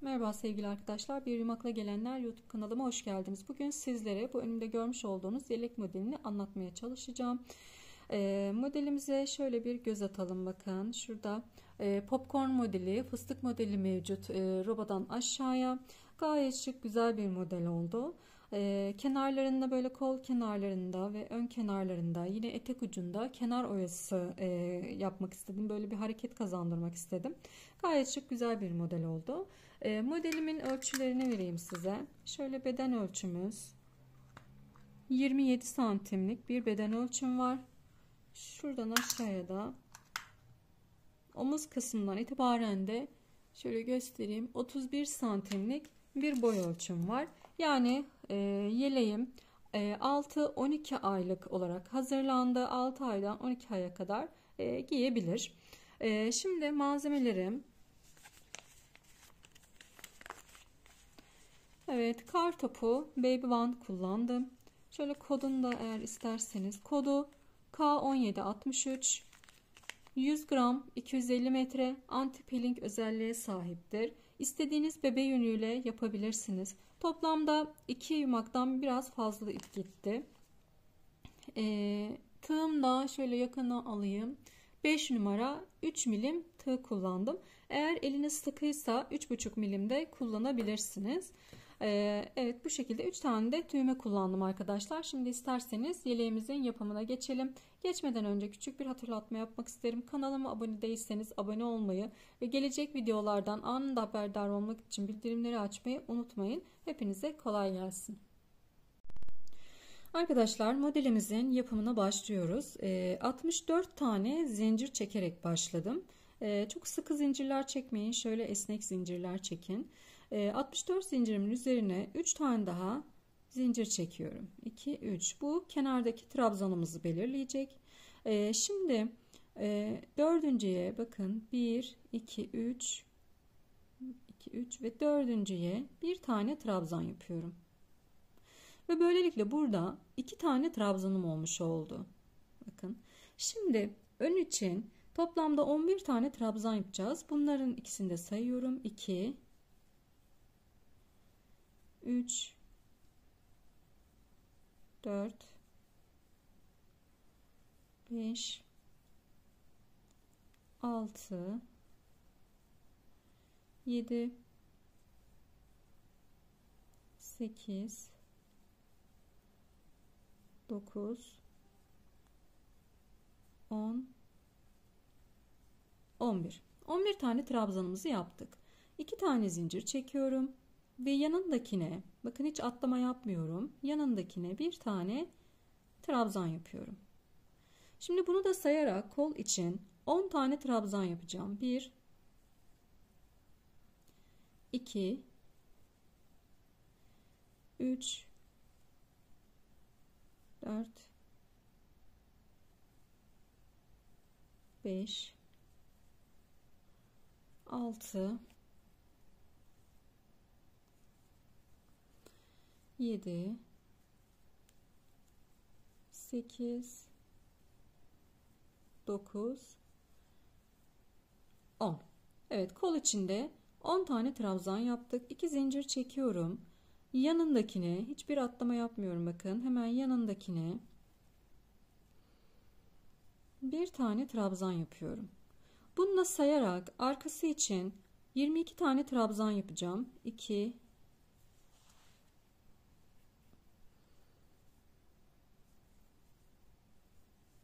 Merhaba sevgili arkadaşlar. Bir Yumakla Gelenler YouTube kanalıma hoş geldiniz. Bugün sizlere bu önümde görmüş olduğunuz yelek modelini anlatmaya çalışacağım. Modelimize şöyle bir göz atalım. Bakın şurada popcorn modeli, fıstık modeli mevcut. Robadan aşağıya gayet şık, güzel bir model oldu. Kenarlarında, böyle kol kenarlarında ve ön kenarlarında, yine etek ucunda kenar oyası yapmak istedim. Böyle bir hareket kazandırmak istedim. Gayet şık, güzel bir model oldu. Modelimin ölçülerini vereyim size. Şöyle beden ölçümüz 27 santimlik bir beden ölçüm var. Şuradan aşağıya da omuz kısmından itibaren de şöyle göstereyim, 31 santimlik bir boy ölçüm var. Yani yeleğim 6-12 aylık olarak hazırlandı. 6 aydan 12 aya kadar giyebilir. Şimdi malzemelerim. Evet, kar topu baby band kullandım. Şöyle kodunu da eğer isterseniz, kodu K1763, 100 gram, 250 metre, anti peeling özelliğe sahiptir. İstediğiniz bebe yünüyle yapabilirsiniz. Toplamda 2 yumaktan biraz fazla ip gitti. Tığım da şöyle yakına alayım. 5 numara 3 milim tığ kullandım. Eğer eliniz sıkıysa 3,5 milim de kullanabilirsiniz. Evet, bu şekilde 3 tane de düğme kullandım arkadaşlar. Şimdi isterseniz yeleğimizin yapımına geçelim. Geçmeden önce küçük bir hatırlatma yapmak isterim. Kanalıma abone değilseniz abone olmayı ve gelecek videolardan anında haberdar olmak için bildirimleri açmayı unutmayın. Hepinize kolay gelsin. Arkadaşlar, modelimizin yapımına başlıyoruz. 64 tane zincir çekerek başladım. Çok sıkı zincirler çekmeyin. Şöyle esnek zincirler çekin. 64 zincirimin üzerine 3 tane daha zincir çekiyorum. 2, 3. Bu kenardaki trabzanımızı belirleyecek. Şimdi dördüncüye bakın. 1, 2, 3, 2, 3 ve dördüncüye bir tane trabzan yapıyorum. Ve böylelikle burada 2 tane trabzanım olmuş oldu. Bakın. Şimdi ön için toplamda 11 tane trabzan yapacağız. Bunların ikisini de sayıyorum. 2, 3, 4, 5, 6, 7, 8, 9, 10, 11. 11 tane trabzanımızı yaptık. 2 tane zincir çekiyorum ve yanındakine, bakın hiç atlama yapmıyorum. Yanındakine bir tane trabzan yapıyorum. Şimdi bunu da sayarak kol için 10 tane trabzan yapacağım. 1, 2, 3, 4, 5, 6, 7, 8, 9, 10. Evet, kol içinde 10 tane trabzan yaptık. 2 zincir çekiyorum. Yanındakine hiçbir atlama yapmıyorum, bakın. Hemen yanındakine bir tane trabzan yapıyorum. Bununla sayarak arkası için 22 tane trabzan yapacağım. 2,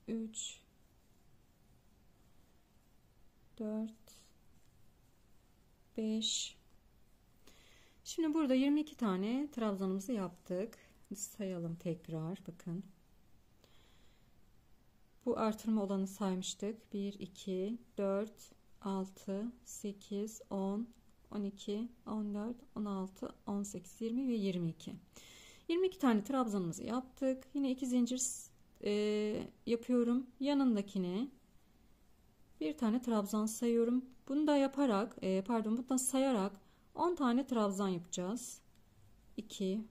3, 4, 5. Şimdi burada 22 tane trabzanımızı yaptık. Sayalım tekrar. Bakın. Bu artırma olanı saymıştık. 1, 2, 4, 6, 8, 10, 12, 14, 16, 18, 20 ve 22. 22 tane trabzanımızı yaptık. Yine 2 zincir yapıyorum. Yanındakine bir tane trabzan sayıyorum. Bunu da yaparak, bunu da sayarak 10 tane trabzan yapacağız. 2,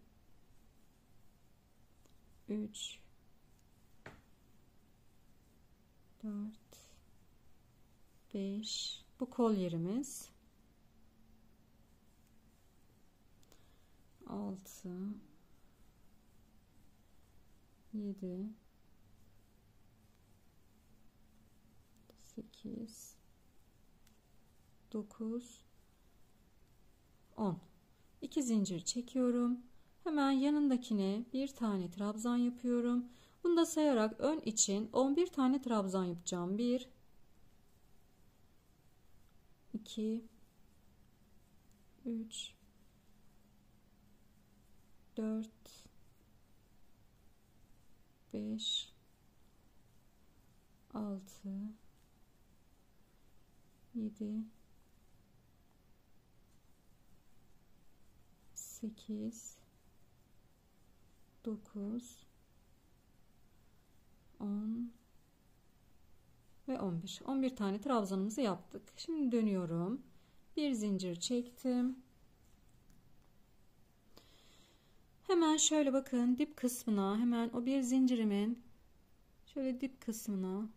3, 4, 5. Bu kol yerimiz. 6 7 8 9 10. 2 zincir çekiyorum. Hemen yanındakine bir tane trabzan yapıyorum. Bunu da sayarak ön için 11 tane trabzan yapacağım. 1 2 3 4 5 6 7 8 9 10 ve 11. 11 tane trabzanımızı yaptık. Şimdi dönüyorum. Bir zincir çektim. Hemen şöyle bakın, dip kısmına, hemen o bir zincirimin şöyle dip kısmına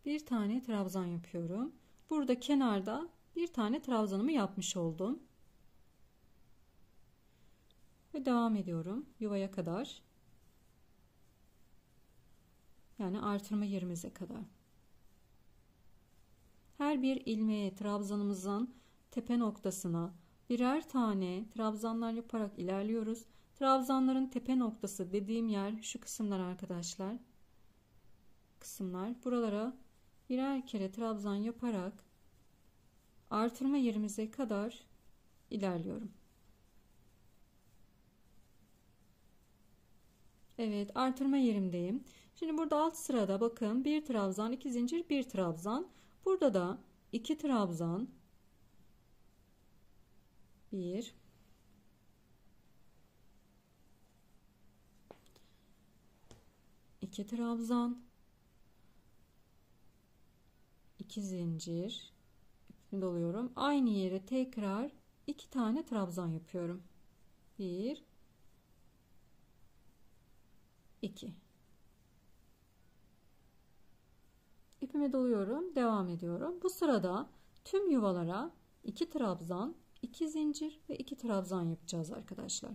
bir tane trabzan yapıyorum. Burada kenarda bir tane trabzanımı yapmış oldum. Ve devam ediyorum yuvaya kadar. Yani artırma yerimize kadar. Her bir ilmeğe trabzanımızın tepe noktasına birer tane trabzanlar yaparak ilerliyoruz. Trabzanların tepe noktası dediğim yer şu kısımlar arkadaşlar. Kısımlar. Buralara birer kere trabzan yaparak artırma yerimize kadar ilerliyorum. Evet, artırma yerimdeyim. Şimdi burada alt sırada bakın, bir trabzan, iki zincir, bir trabzan. Burada da iki trabzan, bir, iki trabzan, iki zincir, ipimi doluyorum. Aynı yere tekrar iki tane trabzan yapıyorum. Bir, iki. İpimi doluyorum, devam ediyorum. Bu sırada tüm yuvalara 2 trabzan, 2 zincir ve 2 trabzan yapacağız arkadaşlar.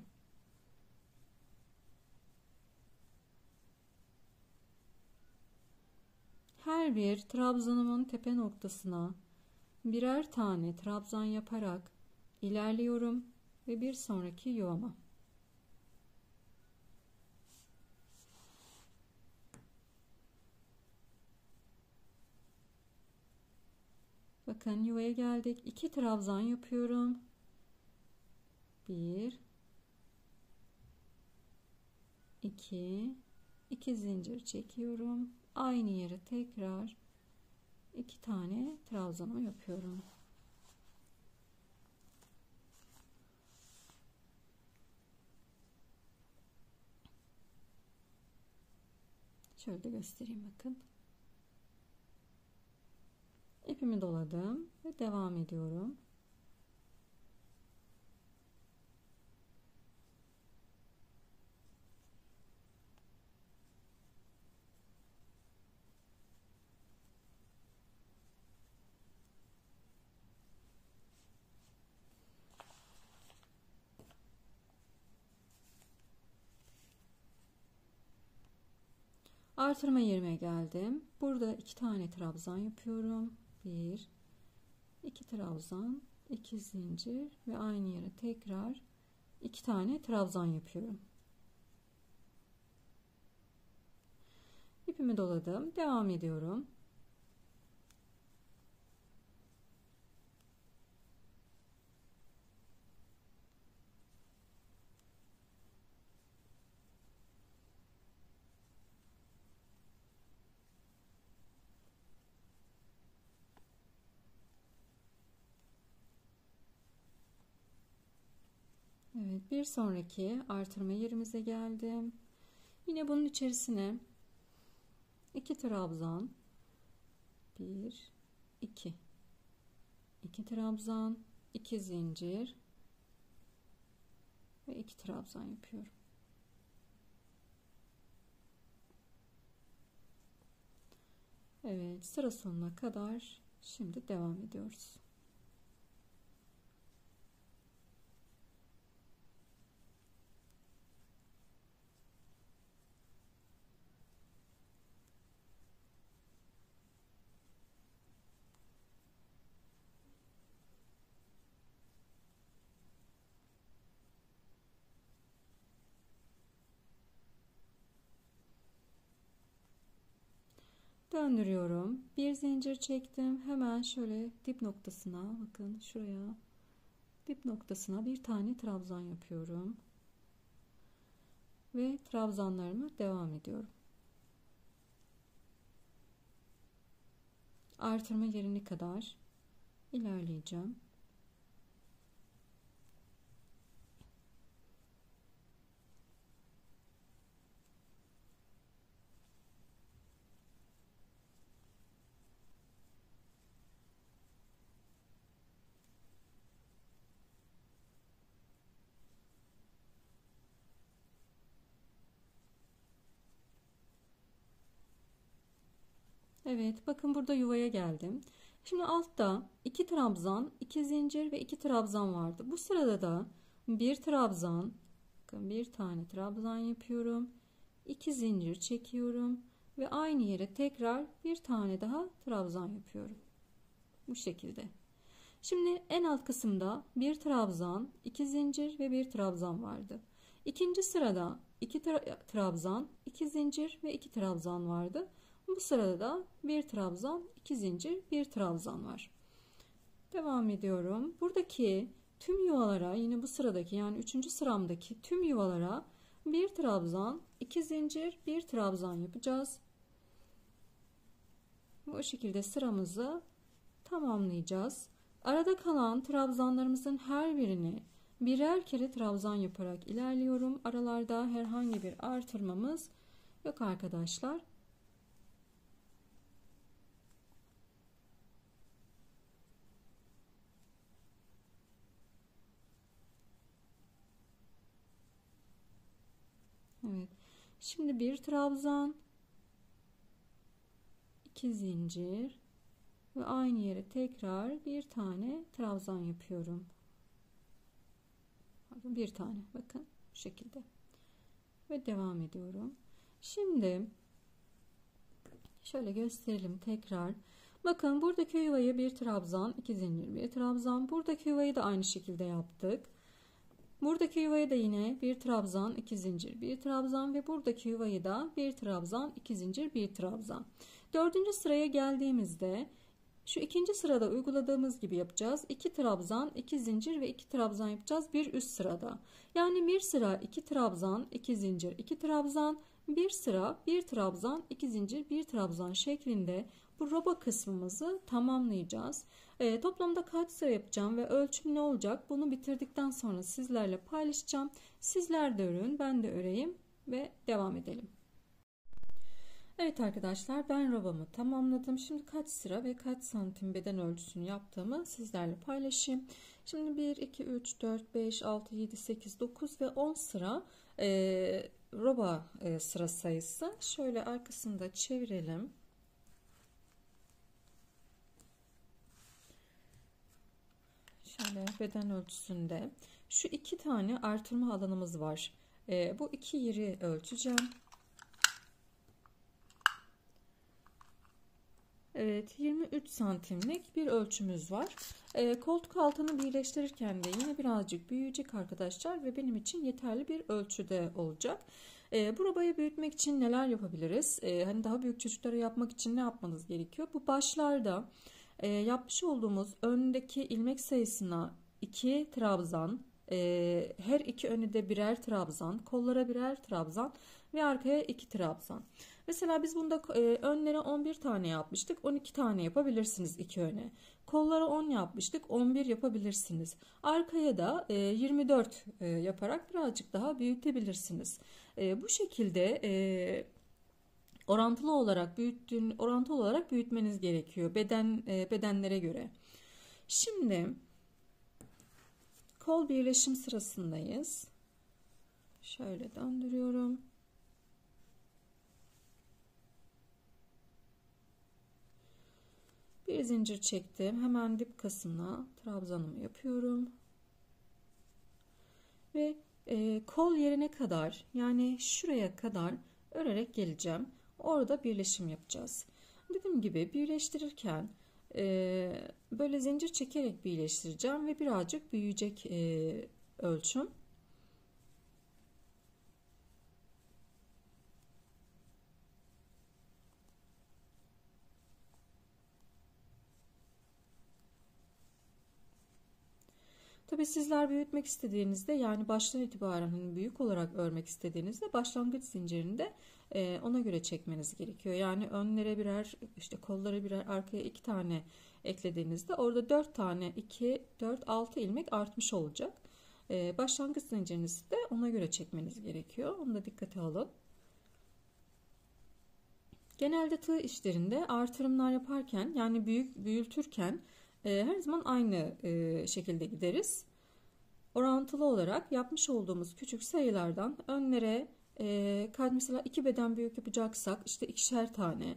Her bir trabzanımın tepe noktasına birer tane trabzan yaparak ilerliyorum ve bir sonraki yuvama. Bakın yuvaya geldik. 2 trabzan yapıyorum. 1 2 2 zincir çekiyorum. Aynı yere tekrar 2 tane trabzanımı yapıyorum. Şöyle de göstereyim bakın. İpimi doladım ve devam ediyorum. Artırma yerime geldim. Burada 2 tane trabzan yapıyorum. 1 2 trabzan, 2 zincir ve aynı yere tekrar 2 tane trabzan yapıyorum. İpimi doladım. Devam ediyorum. Evet, bir sonraki artırma yerimize geldim. Yine bunun içerisine 2 trabzan, 1 2 2 trabzan, 2 zincir ve 2 trabzan yapıyorum. Evet, sıra sonuna kadar şimdi devam ediyoruz. Döndürüyorum. Bir zincir çektim. Hemen şöyle dip noktasına, bakın şuraya, dip noktasına bir tane trabzan yapıyorum. Ve trabzanlarıma devam ediyorum. Artırma yerine kadar ilerleyeceğim. Evet, bakın burada yuvaya geldim. Şimdi altta 2 trabzan, 2 zincir ve 2 trabzan vardı. Bu sırada da bir trabzan, bakın bir tane trabzan yapıyorum. 2 zincir çekiyorum ve aynı yere tekrar bir tane daha trabzan yapıyorum. Bu şekilde. Şimdi en alt kısımda bir trabzan, 2 zincir ve bir trabzan vardı. İkinci sırada 2 trabzan, 2 zincir ve 2 trabzan vardı. Bu sırada da bir trabzan, 2 zincir, bir trabzan var. Devam ediyorum. Buradaki tüm yuvalara, yine bu sıradaki yani 3. sıramdaki tüm yuvalara bir trabzan, 2 zincir, bir trabzan yapacağız. Bu şekilde sıramızı tamamlayacağız. Arada kalan trabzanlarımızın her birini birer kere trabzan yaparak ilerliyorum. Aralarda herhangi bir artırmamız yok arkadaşlar. Evet. Şimdi bir trabzan, 2 zincir ve aynı yere tekrar bir tane trabzan yapıyorum. Bir tane, bakın bu şekilde. Ve devam ediyorum. Şimdi şöyle gösterelim tekrar. Bakın buradaki yuvayı bir trabzan, 2 zincir, bir trabzan. Buradaki yuvayı da aynı şekilde yaptık. Buradaki yuvayı da yine bir trabzan, 2 zincir, bir trabzan ve buradaki yuvayı da bir trabzan, 2 zincir, bir trabzan. 4. sıraya geldiğimizde şu ikinci sırada uyguladığımız gibi yapacağız. 2 trabzan, 2 zincir ve 2 trabzan yapacağız bir üst sırada. Yani bir sıra 2 trabzan, 2 zincir, 2 trabzan, bir sıra 1 trabzan, 2 zincir, 1 trabzan şeklinde bu roba kısmımızı tamamlayacağız. Toplamda kaç sıra yapacağım ve ölçüm ne olacak? Bunu bitirdikten sonra sizlerle paylaşacağım. Sizler de örün, ben de öreyim ve devam edelim. Evet arkadaşlar, ben robamı tamamladım. Şimdi kaç sıra ve kaç santim beden ölçüsünü yaptığımı sizlerle paylaşayım. Şimdi 1, 2, 3, 4, 5, 6, 7, 8, 9 ve 10 sıra roba sıra sayısı. Şöyle arkasını da çevirelim. Şöyle beden ölçüsünde şu 2 tane artırma alanımız var. Bu 2 yeri ölçeceğim. Evet, 23 santimlik bir ölçümüz var. Koltuk altını birleştirirken de yine birazcık büyüyecek arkadaşlar ve benim için yeterli bir ölçüde olacak. Bu robayı büyütmek için neler yapabiliriz? Hani daha büyük çocuklara yapmak için ne yapmanız gerekiyor? Bu başlarda yapmış olduğumuz öndeki ilmek sayısına 2 trabzan, her iki önü de birer trabzan, kollara birer trabzan ve arkaya 2 trabzan. Mesela biz bunda önlere 11 tane yapmıştık. 12 tane yapabilirsiniz iki öne. Kollara 10 yapmıştık. 11 yapabilirsiniz. Arkaya da 24 yaparak birazcık daha büyütebilirsiniz. Bu şekilde orantılı olarak büyütmeniz gerekiyor bedenlere göre. Şimdi kol birleşim sırasındayız. Şöyle döndürüyorum. Bir zincir çektim. Hemen dip kasına trabzanımı yapıyorum. Ve kol yerine kadar, yani şuraya kadar örerek geleceğim. Orada birleşim yapacağız. Dediğim gibi birleştirirken böyle zincir çekerek birleştireceğim ve birazcık büyüyecek ölçüm. Tabii sizler büyütmek istediğinizde, yani baştan itibaren hani büyük olarak örmek istediğinizde başlangıç zincirinde ona göre çekmeniz gerekiyor. Yani önlere birer, işte kollara birer, arkaya 2 tane eklediğinizde orada 4 tane, 2 4 6 ilmek artmış olacak. Başlangıç zincirinizi de ona göre çekmeniz gerekiyor. Onu da dikkate alın. Genelde tığ işlerinde artırımlar yaparken, yani büyütürken her zaman aynı şekilde gideriz. Orantılı olarak yapmış olduğumuz küçük sayılardan önlere mesela 2 beden büyük yapacaksak işte 2'şer tane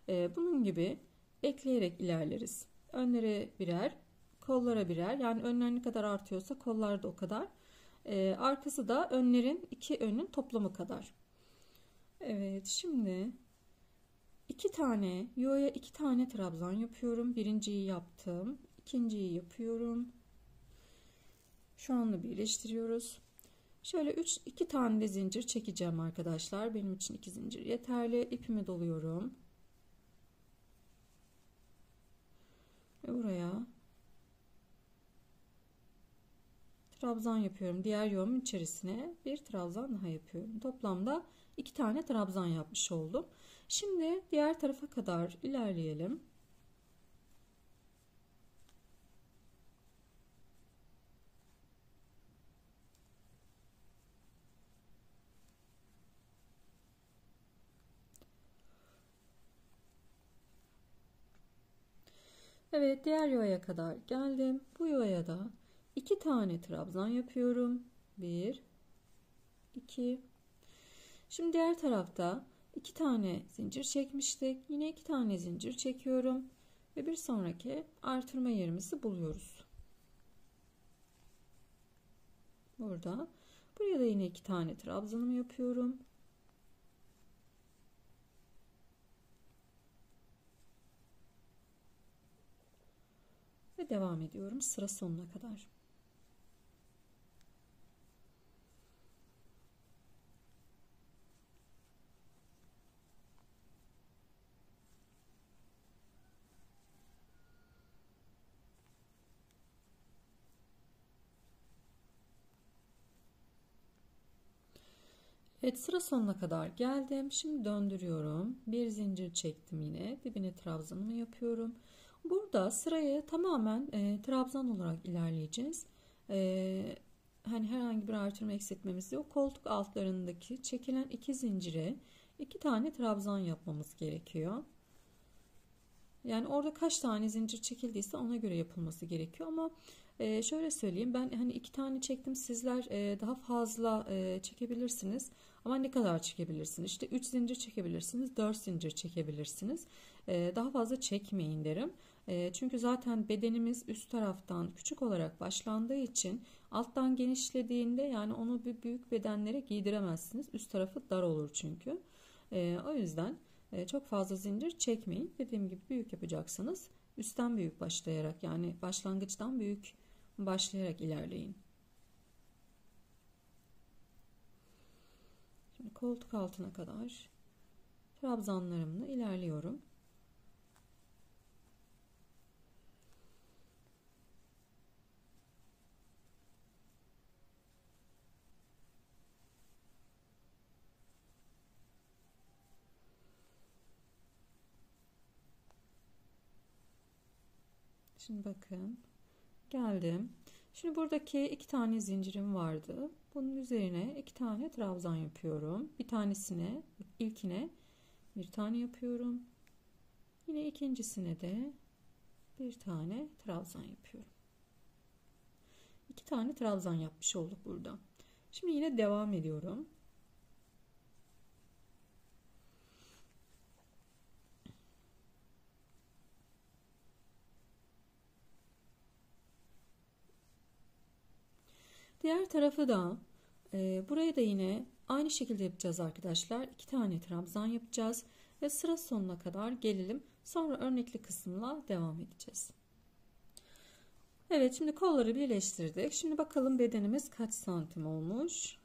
bunun gibi ekleyerek ilerleriz. Önlere birer, kollara birer, yani önler ne kadar artıyorsa kollar da o kadar. Arkası da önlerin 2 önün toplamı kadar. Evet, şimdi 2 tane yuvaya 2 tane trabzan yapıyorum. Birinciyi yaptım. İkinciyi yapıyorum. Şu anda birleştiriyoruz. Şöyle 2 tane de zincir çekeceğim arkadaşlar. Benim için 2 zincir yeterli. İpimi doluyorum. Ve buraya trabzan yapıyorum. Diğer yuvamın içerisine bir trabzan daha yapıyorum. Toplamda 2 tane trabzan yapmış oldum. Şimdi diğer tarafa kadar ilerleyelim. Evet, diğer yuvaya kadar geldim. Bu yuvaya da 2 tane trabzan yapıyorum. 1 2. Şimdi diğer tarafta 2 tane zincir çekmiştik. Yine 2 tane zincir çekiyorum ve bir sonraki artırma yerimizi buluyoruz. Buraya da yine 2 tane trabzanımı yapıyorum. Ve devam ediyorum sıra sonuna kadar. Evet, sıra sonuna kadar geldim. Şimdi döndürüyorum. Bir zincir çektim yine. Dibine trabzanımı yapıyorum. Burada sıraya tamamen trabzan olarak ilerleyeceğiz. Hani herhangi bir artırma eksiltmemiz yok. Koltuk altlarındaki çekilen 2 zincire 2 tane trabzan yapmamız gerekiyor. Yani orada kaç tane zincir çekildiyse ona göre yapılması gerekiyor ama şöyle söyleyeyim, ben hani 2 tane çektim, sizler daha fazla çekebilirsiniz ama ne kadar çekebilirsiniz? İşte 3 zincir çekebilirsiniz, 4 zincir çekebilirsiniz. Daha fazla çekmeyin derim. Çünkü zaten bedenimiz üst taraftan küçük olarak başlandığı için alttan genişlediğinde, yani onu bir büyük bedenlere giydiremezsiniz. Üst tarafı dar olur çünkü. O yüzden çok fazla zincir çekmeyin. Dediğim gibi büyük yapacaksanız üstten büyük başlayarak, yani başlangıçtan büyük başlayarak ilerleyin. Şimdi koltuk altına kadar trabzanlarımla ilerliyorum. Şimdi bakın, geldim. Şimdi buradaki 2 tane zincirim vardı. Bunun üzerine 2 tane trabzan yapıyorum. Bir tanesine, ilkine bir tane yapıyorum. Yine ikincisine de bir tane trabzan yapıyorum. 2 tane trabzan yapmış olduk burada. Şimdi yine devam ediyorum. Diğer tarafı da burayı da yine aynı şekilde yapacağız arkadaşlar. 2 tane trabzan yapacağız ve sıra sonuna kadar gelelim. Sonra örnekli kısımla devam edeceğiz. Evet, şimdi kolları birleştirdik. Şimdi bakalım bedenimiz kaç santim olmuş.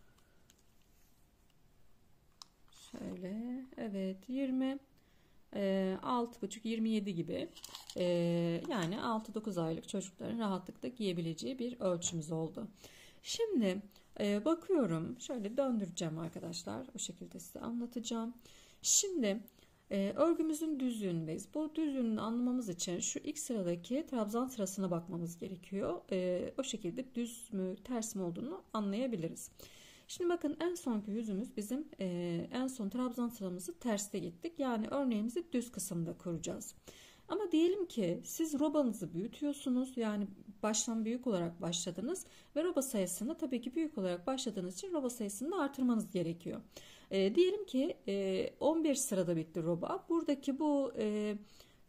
Şöyle, evet, 20. 6,5-27 gibi, yani 6-9 aylık çocukların rahatlıkla giyebileceği bir ölçümüz oldu. Şimdi bakıyorum, şöyle döndüreceğim arkadaşlar, o şekilde size anlatacağım. Şimdi örgümüzün düzlüğündeyiz. Bu düzlüğünü anlamamız için şu ilk sıradaki trabzan sırasına bakmamız gerekiyor. O şekilde düz mü ters mi olduğunu anlayabiliriz. Şimdi bakın, en sonki yüzümüz bizim en son trabzan sıramızı terste gittik. Yani örneğimizi düz kısımda kuracağız. Ama diyelim ki siz robanızı büyütüyorsunuz. Yani baştan büyük olarak başladınız ve roba sayısını, tabii ki büyük olarak başladığınız için roba sayısını da artırmanız gerekiyor. Diyelim ki 11 sırada bitti roba. Buradaki bu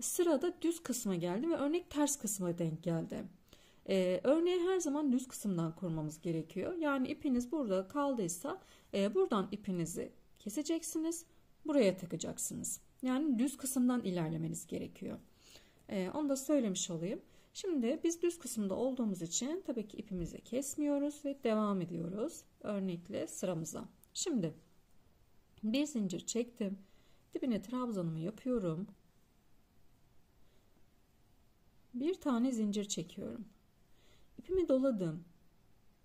sırada düz kısma geldi ve örnek ters kısma denk geldi. Örneği her zaman düz kısımdan kurmamız gerekiyor. Yani ipiniz burada kaldıysa buradan ipinizi keseceksiniz. Buraya takacaksınız. Yani düz kısımdan ilerlemeniz gerekiyor. Onu da söylemiş olayım. Şimdi biz düz kısımda olduğumuz için tabii ki ipimizi kesmiyoruz ve devam ediyoruz örnekle sıramıza. Şimdi bir zincir çektim. Dibine trabzanımı yapıyorum. Bir tane zincir çekiyorum. İpimi doladım.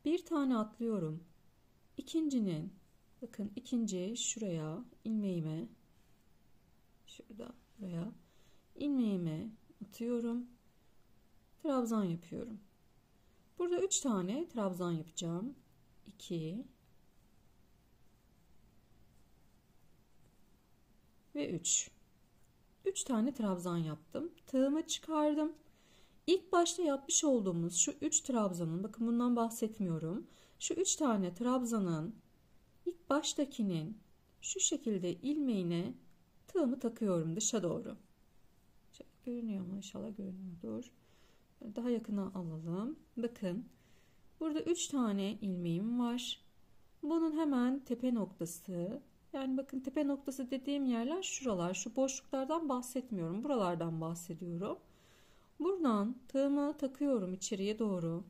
Bir tane atlıyorum. İkincinin, bakın ikinci şuraya ilmeğime, şurada buraya ilmeğime atıyorum. Trabzan yapıyorum. Burada 3 tane trabzan yapacağım. 2 ve 3. 3 tane trabzan yaptım. Tığımı çıkardım. İlk başta yapmış olduğumuz şu 3 trabzanın, bakın bundan bahsetmiyorum. Şu 3 tane trabzanın ilk baştakinin şu şekilde ilmeğine tığımı takıyorum dışa doğru. Şöyle görünüyor mu? İnşallah görünüyordur. Daha yakına alalım. Bakın burada 3 tane ilmeğim var. Bunun hemen tepe noktası, yani bakın tepe noktası dediğim yerler şuralar. Şu boşluklardan bahsetmiyorum. Buralardan bahsediyorum. Buradan tığımı takıyorum içeriye doğru.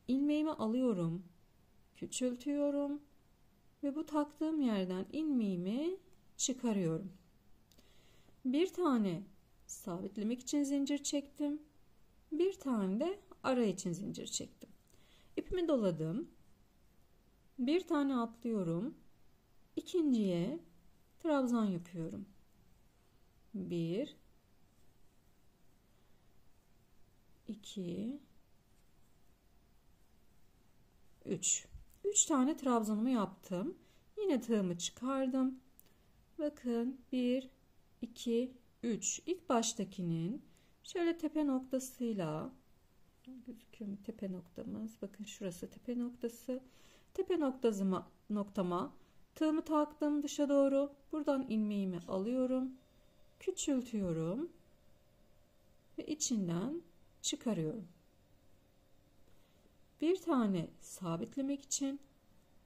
İlmeğimi alıyorum. Küçültüyorum. Ve bu taktığım yerden ilmeğimi çıkarıyorum. Bir tane sabitlemek için zincir çektim. Bir tane de ara için zincir çektim. İpimi doladım. Bir tane atlıyorum. İkinciye trabzan yapıyorum. 1 2 3. 3 tane trabzanımı yaptım. Yine tığımı çıkardım. Bakın 1 2 3. İlk baştakinin şöyle tepe noktasıyla, gözüküyor mu tepe noktamız? Bakın şurası tepe noktası. Tepe noktama tığımı taktım dışa doğru. Buradan ilmeğimi alıyorum. Küçültüyorum. Ve içinden çıkarıyorum. Bir tane sabitlemek için,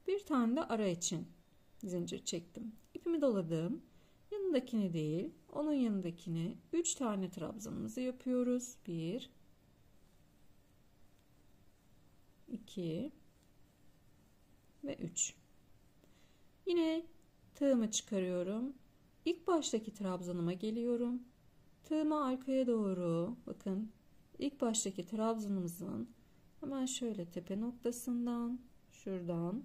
bir tane de ara için zincir çektim. İpimi doladım. Yanındakini değil, onun yanındakini 3 tane trabzanımızı yapıyoruz. 1 2 ve 3. Yine tığımı çıkarıyorum. İlk baştaki trabzanıma geliyorum. Tığımı arkaya doğru, bakın ilk baştaki trabzanımızın hemen şöyle tepe noktasından, şuradan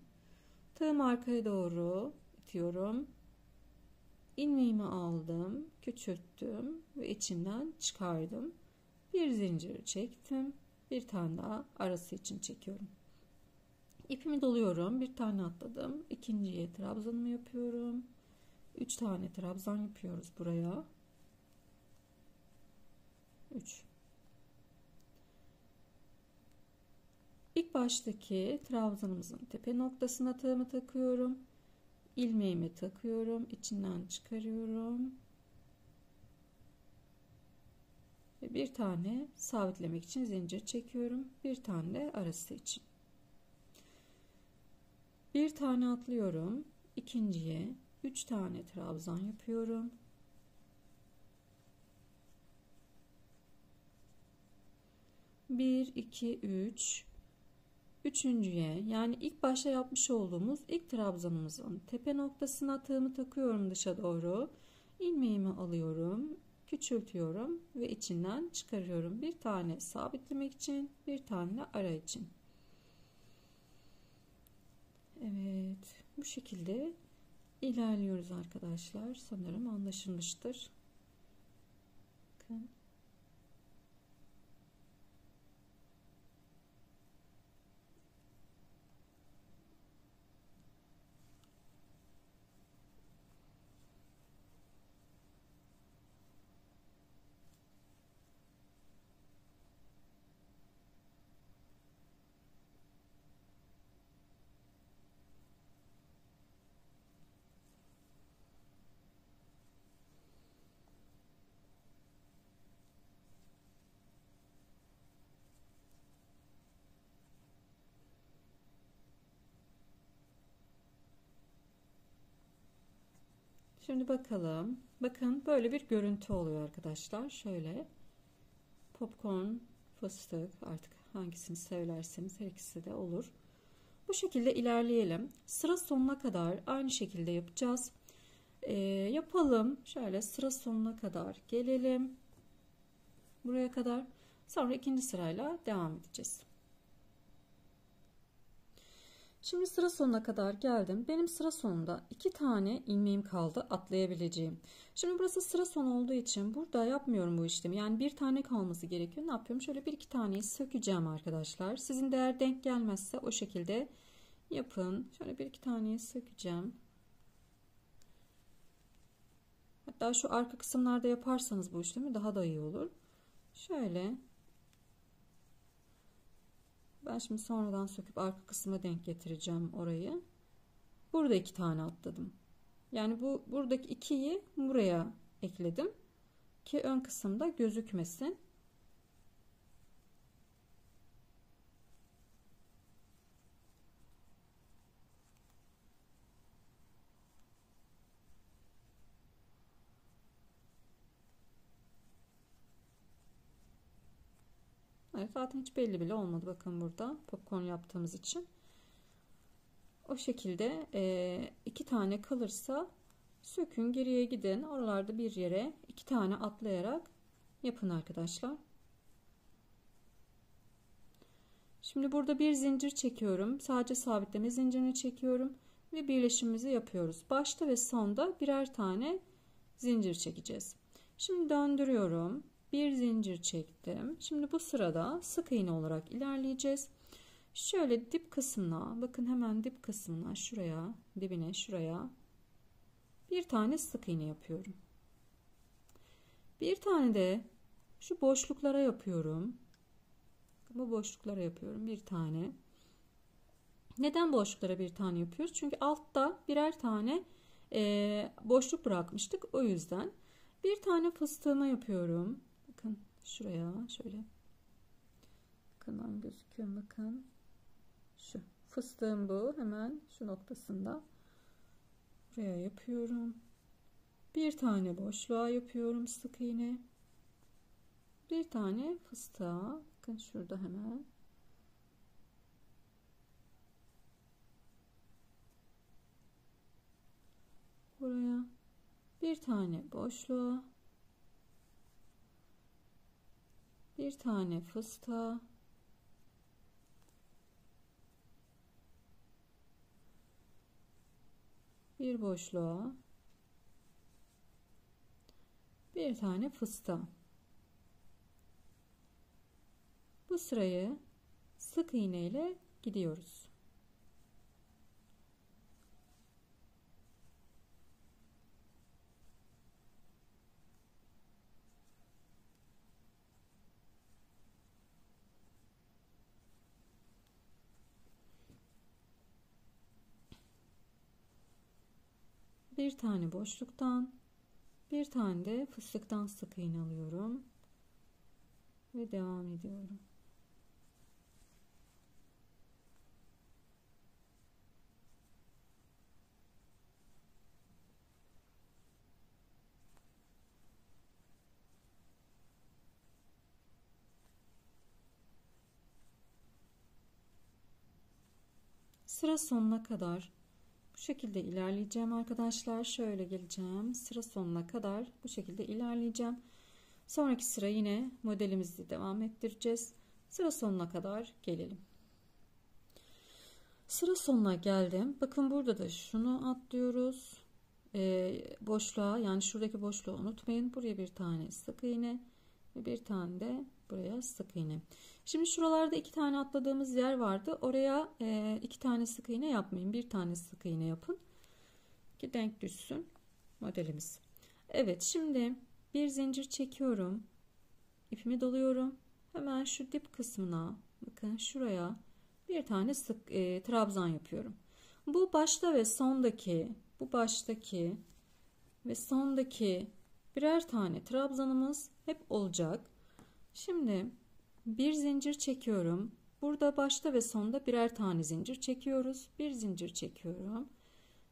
tığımı arkaya doğru itiyorum. İlmeğimi aldım, küçülttüm ve içinden çıkardım. Bir zincir çektim. Bir tane daha arası için çekiyorum. İpimi doluyorum. Bir tane atladım. İkinciye trabzanımı yapıyorum. 3 tane trabzan yapıyoruz buraya. 3. İlk baştaki trabzanımızın tepe noktasına tığımı takıyorum. İlmeğimi takıyorum. İçinden çıkarıyorum. Ve bir tane sabitlemek için zincir çekiyorum. Bir tane de arası için. Bir tane atlıyorum. İkinciye 3 tane trabzan yapıyorum. 1 2 3. Üçüncüye, yani ilk başta yapmış olduğumuz ilk trabzanımızın tepe noktasına tığımı takıyorum dışa doğru. İlmeğimi alıyorum. küçültüyorum ve içinden çıkarıyorum. Bir tane sabitlemek için, bir tane de ara için. Evet, bu şekilde ilerliyoruz arkadaşlar. Sanırım anlaşılmıştır. Bakın. Şimdi bakalım. Bakın böyle bir görüntü oluyor arkadaşlar. Şöyle popcorn, fıstık, artık hangisini söylerseniz her ikisi de olur. Bu şekilde ilerleyelim. Sıra sonuna kadar aynı şekilde yapacağız. Yapalım. Şöyle sıra sonuna kadar gelelim. Buraya kadar. Sonra ikinci sırayla devam edeceğiz. Şimdi sıra sonuna kadar geldim. Benim sıra sonunda 2 tane ilmeğim kaldı atlayabileceğim. Şimdi burası sıra sonu olduğu için burada yapmıyorum bu işlemi. Yani bir tane kalması gerekiyor. Ne yapıyorum? Şöyle 1-2 taneyi sökeceğim arkadaşlar. Sizin değer denk gelmezse o şekilde yapın. Şöyle 1-2 taneyi sökeceğim. Hatta şu arka kısımlarda yaparsanız bu işlemi daha da iyi olur. Şöyle. Ben şimdi sonradan söküp arka kısma denk getireceğim orayı. Burada 2 tane atladım. Yani buradaki 2'yi buraya ekledim ki ön kısımda gözükmesin. Evet, zaten hiç belli bile olmadı. Bakın burada popcorn yaptığımız için. O şekilde 2 tane kalırsa sökün, geriye gidin. Oralarda bir yere 2 tane atlayarak yapın arkadaşlar. Şimdi burada bir zincir çekiyorum. Sadece sabitleme zincirini çekiyorum ve birleşimimizi yapıyoruz. Başta ve sonda birer tane zincir çekeceğiz. Şimdi döndürüyorum. Bir zincir çektim. Şimdi bu sırada sık iğne olarak ilerleyeceğiz. Şöyle dip kısmına, bakın hemen dip kısmına, şuraya, dibine, şuraya bir tane sık iğne yapıyorum. Bir tane de şu boşluklara yapıyorum. Bu boşluklara yapıyorum bir tane. Neden boşluklara bir tane yapıyoruz? Çünkü altta birer tane boşluk bırakmıştık. O yüzden bir tane fıstığıma yapıyorum. Bakın şuraya şöyle. Bakın gözüküyor, bakın. Şu fıstığım bu. Hemen şu noktasında. Buraya yapıyorum. Bir tane boşluğa yapıyorum sık iğne. Bir tane fıstığa. Bakın şurada hemen. Buraya bir tane boşluğa. Bir tane fıstığa. Bir boşluğa. Bir tane fıstığa. Bu sırayı sık iğne ile gidiyoruz. Bir tane boşluktan, bir tane de fıstıktan sık iğne alıyorum ve devam ediyorum. Sıra sonuna kadar bu şekilde ilerleyeceğim arkadaşlar. Şöyle geleceğim. Sıra sonuna kadar bu şekilde ilerleyeceğim. Sonraki sıra yine modelimizi devam ettireceğiz. Sıra sonuna kadar gelelim. Sıra sonuna geldim. Bakın burada da şunu atlıyoruz. Boşluğa, yani şuradaki boşluğu unutmayın. Buraya bir tane sık iğne ve bir tane de buraya sık iğne. Şimdi şuralarda 2 tane atladığımız yer vardı. Oraya 2 tane sık iğne yapmayın. Bir tane sık iğne yapın ki denk düşsün modelimiz. Evet, şimdi bir zincir çekiyorum. İpimi doluyorum. Hemen şu dip kısmına, bakın şuraya bir tane sık trabzan yapıyorum. Bu başta ve sondaki, bu baştaki ve sondaki birer tane trabzanımız hep olacak. Şimdi bir zincir çekiyorum. Burada başta ve sonda birer tane zincir çekiyoruz. Bir zincir çekiyorum.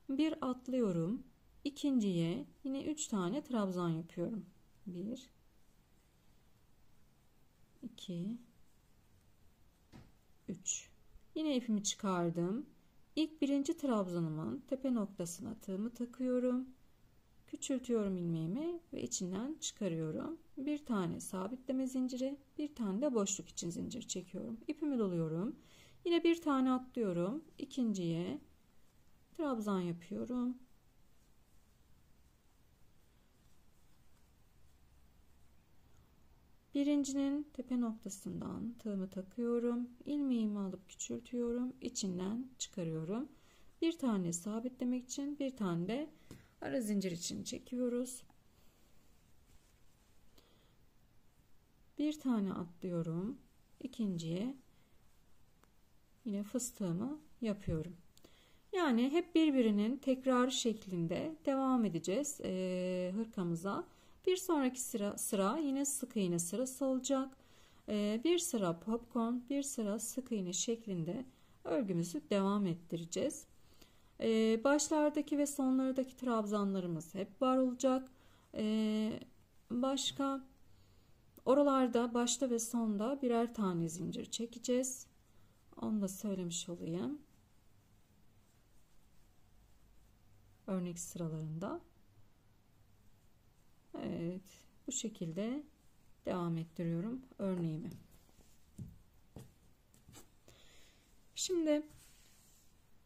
Bir atlıyorum. İkinciye yine 3 tane trabzan yapıyorum. 1 2 3. Yine ipimi çıkardım. İlk birinci trabzanımın tepe noktasına tığımı takıyorum. Küçültüyorum ilmeğimi ve içinden çıkarıyorum. Bir tane sabitleme zinciri, bir tane de boşluk için zincir çekiyorum. İpimi doluyorum. Yine bir tane atlıyorum. İkinciye trabzan yapıyorum. Birincinin tepe noktasından tığımı takıyorum. İlmeğimi alıp küçültüyorum. İçinden çıkarıyorum. Bir tane sabitlemek için, bir tane de ara zincir için çekiyoruz. Bir tane atlıyorum. İkinciye yine fıstığımı yapıyorum. Yani hep birbirinin tekrarı şeklinde devam edeceğiz hırkamıza. Bir sonraki sıra yine sık iğne sırası olacak. Bir sıra popcorn, bir sıra sık iğne şeklinde örgümüzü devam ettireceğiz. Başlardaki ve sonlardaki trabzanlarımız hep var olacak. Başka oralarda başta ve sonda birer tane zincir çekeceğiz. Onu da söylemiş olayım. Örnek sıralarında. Evet, bu şekilde devam ettiriyorum örneğimi. Şimdi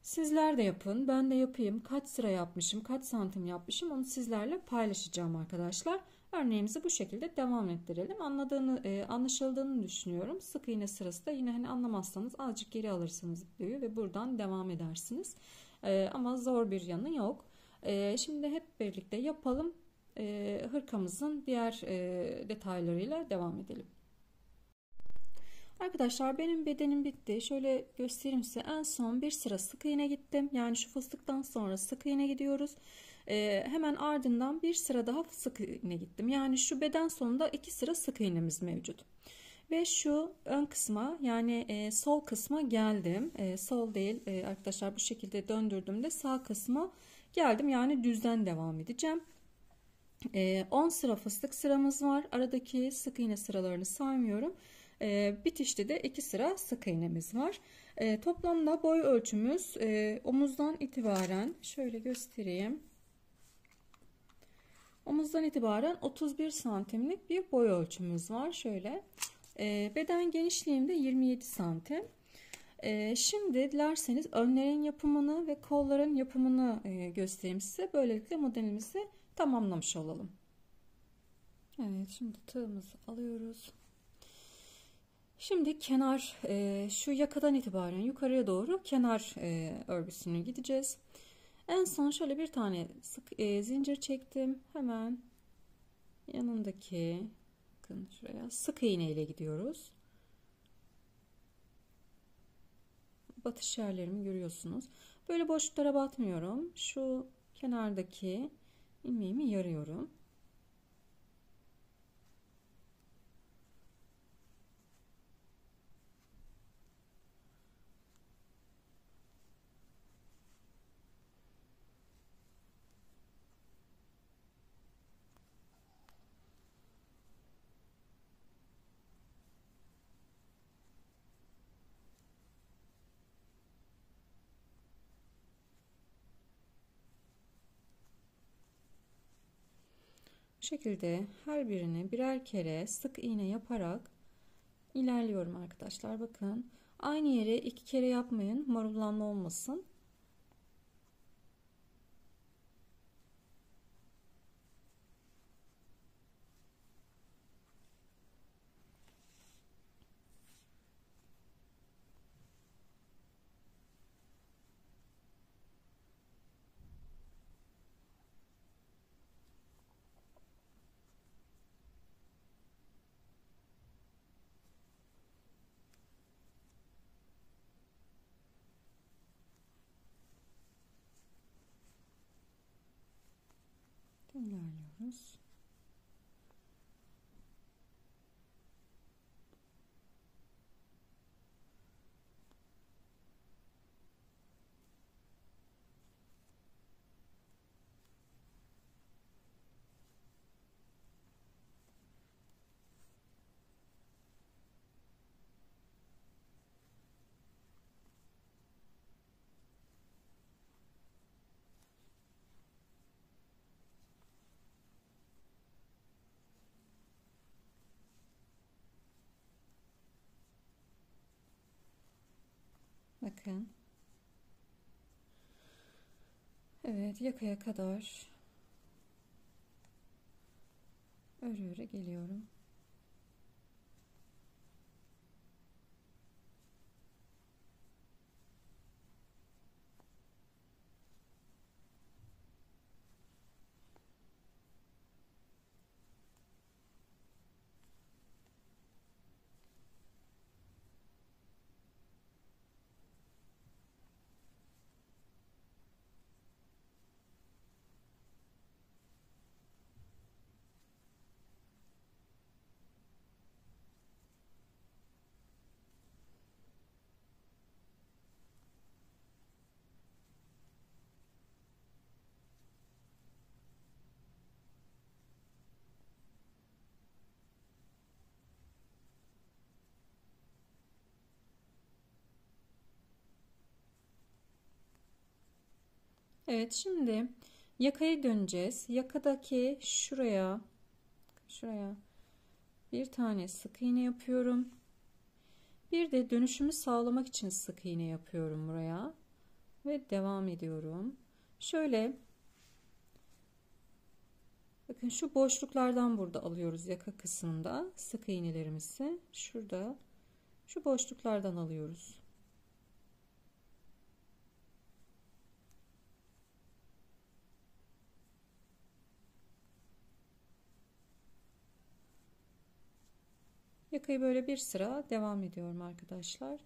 sizler de yapın, ben de yapayım. Kaç sıra yapmışım, kaç santim yapmışım, onu sizlerle paylaşacağım arkadaşlar. Örneğimizi bu şekilde devam ettirelim. Anlaşıldığını düşünüyorum. Sık iğne sırası da yine hani anlamazsanız azıcık geri alırsınız ipliği ve buradan devam edersiniz. Ama zor bir yanı yok. Şimdi hep birlikte yapalım. Hırkamızın diğer detaylarıyla devam edelim. Arkadaşlar benim bedenim bitti. Şöyle göstereyim size. En son bir sıra sık iğne gittim. Yani şu fıstıktan sonra sık iğne gidiyoruz. Hemen ardından bir sıra daha sık iğne gittim. Yani şu beden sonunda 2 sıra sık iğnemiz mevcut. Ve şu ön kısma, yani sol kısma geldim. Sol değil arkadaşlar, bu şekilde döndürdüğümde sağ kısma geldim. Yani düzden devam edeceğim. 10 sıra fıstık sıramız var. Aradaki sık iğne sıralarını saymıyorum. Bitişte de 2 sıra sık iğnemiz var. Toplamda boy ölçümüz omuzdan itibaren şöyle göstereyim. Omuzdan itibaren 31 santimlik bir boy ölçümüz var. Şöyle beden genişliğim de 27 santim. Şimdi dilerseniz önlerin yapımını ve kolların yapımını göstereyim size. Böylelikle modelimizi tamamlamış olalım. Evet, şimdi tığımızı alıyoruz. Şimdi kenar, şu yakadan itibaren yukarıya doğru kenar örgüsünü gideceğiz. En son şöyle bir tane sık zincir çektim. Hemen yanındaki, bakın şuraya sık iğne ile gidiyoruz. Batış yerlerimi görüyorsunuz. Böyle boşluklara batmıyorum. Şu kenardaki ilmeğimi yarıyorum. Bu şekilde her birini birer kere sık iğne yaparak ilerliyorum arkadaşlar. Bakın aynı yere 2 kere yapmayın, marullanma olmasın. İlerliyoruz. Bakın. Evet, yakaya kadar öre öre geliyorum. Evet, şimdi yakaya döneceğiz. Yakadaki şuraya bir tane sık iğne yapıyorum. Bir de dönüşümü sağlamak için sık iğne yapıyorum buraya ve devam ediyorum. Şöyle bakın, şu boşluklardan burada alıyoruz yaka kısmında sık iğnelerimizi. Şurada şu boşluklardan alıyoruz. Yakayı böyle bir sıra devam ediyorum arkadaşlar.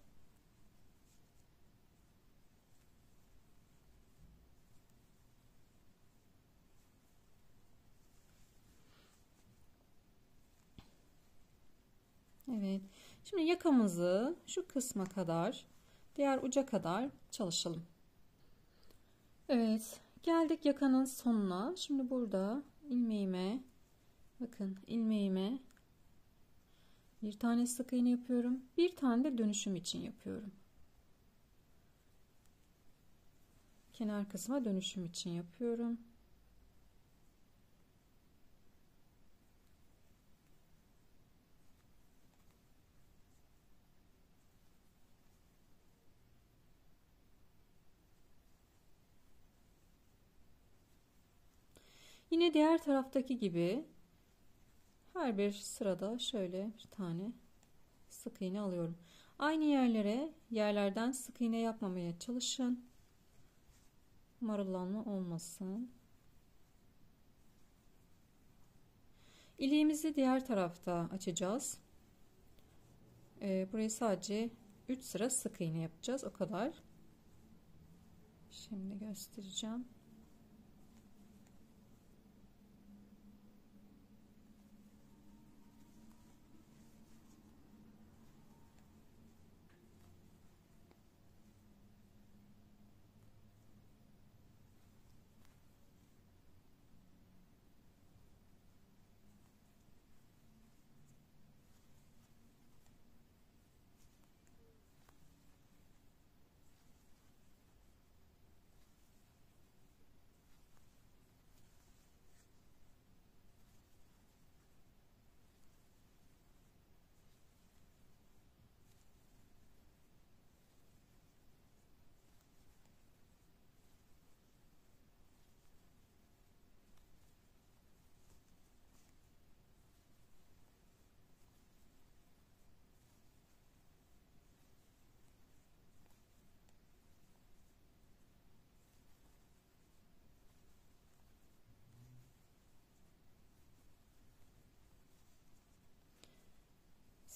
Evet. Şimdi yakamızı şu kısma kadar, diğer uca kadar çalışalım. Evet. Geldik yakanın sonuna. Şimdi burada ilmeğime, bakın ilmeğime bir tane sık iğne yapıyorum. Bir tane de dönüşüm için yapıyorum. Kenar kısma dönüşüm için yapıyorum. Yine diğer taraftaki gibi her bir sırada şöyle bir tane sık iğne alıyorum. Aynı yerlerden sık iğne yapmamaya çalışın. Marullanma olmasın. İliğimizi diğer tarafta açacağız. Burayı sadece 3 sıra sık iğne yapacağız. O kadar. Şimdi göstereceğim.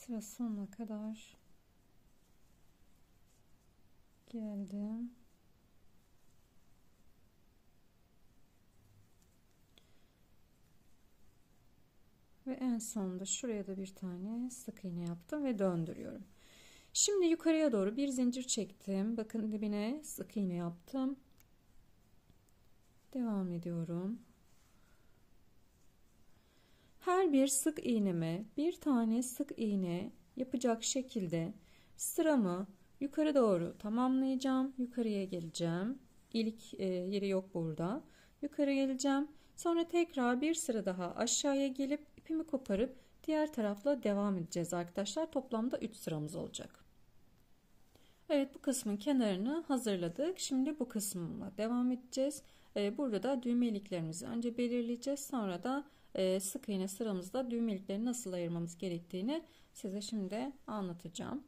sıra sonuna kadar geldim. Ve en sonunda şuraya da bir tane sık iğne yaptım ve döndürüyorum. Şimdi yukarıya doğru bir zincir çektim. Bakın dibine sık iğne yaptım. Devam ediyorum. Her bir sık iğneme bir tane sık iğne yapacak şekilde sıramı yukarı doğru tamamlayacağım. Yukarıya geleceğim. İlk yeri yok burada. Yukarı geleceğim. Sonra tekrar bir sıra daha aşağıya gelip ipimi koparıp diğer tarafla devam edeceğiz arkadaşlar. Toplamda 3 sıramız olacak. Evet, bu kısmın kenarını hazırladık. Şimdi bu kısmına devam edeceğiz. Burada da düğme iliklerimizi önce belirleyeceğiz. Sonra da sık iğne sıramızda düğme iliklerini nasıl ayırmamız gerektiğini size şimdi anlatacağım.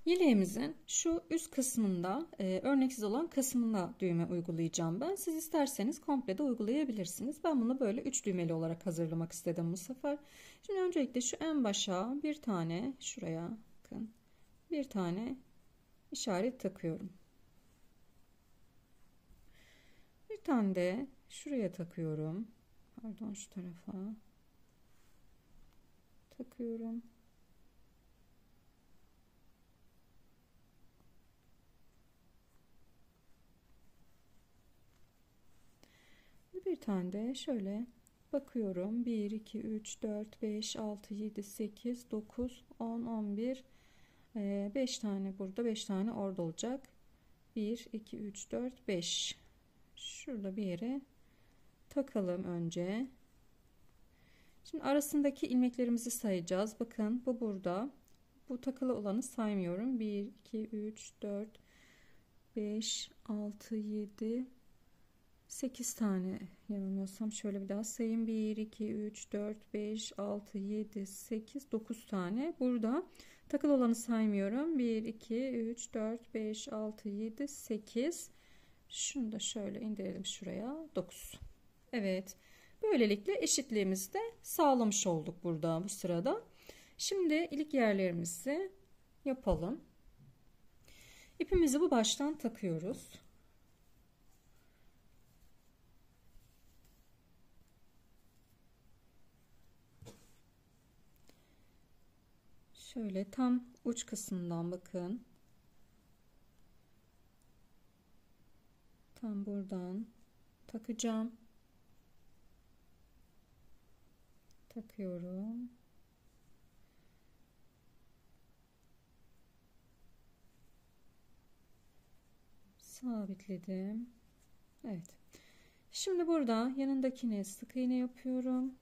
Yeleğimizin şu üst kısmında örneksiz olan kısmına düğme uygulayacağım ben. Siz isterseniz komple de uygulayabilirsiniz. Ben bunu böyle 3 düğmeli olarak hazırlamak istedim bu sefer. Şimdi öncelikle şu en başa bir tane, şuraya bakın, bir tane işaret takıyorum. Bir tane de şuraya takıyorum. Pardon, şu tarafa takıyorum. Bir tane de şöyle bakıyorum. 1, 2, 3, 4, 5, 6, 7, 8, 9, 10, 11, 5 tane burada, 5 tane orada olacak. 1, 2, 3, 4, 5. Şurada bir yere takalım önce. Şimdi arasındaki ilmeklerimizi sayacağız. Bakın bu burada. Bu takılı olanı saymıyorum. 1, 2, 3, 4, 5, 6, 7, 8 tane, yanılmıyorsam şöyle bir daha sayayım. 1, 2, 3, 4, 5, 6, 7, 8, 9 tane. Burada takılı olanı saymıyorum. 1, 2, 3, 4, 5, 6, 7, 8. Şunu da şöyle indirelim şuraya. 9. Evet. Böylelikle eşitliğimizi de sağlamış olduk burada bu sırada. Şimdi ilik yerlerimizi yapalım. İpimizi bu baştan takıyoruz. Şöyle tam uç kısmından bakın. Tam buradan takacağım. Takıyorum. Sabitledim. Evet. Şimdi burada yanındakine sık iğne yapıyorum.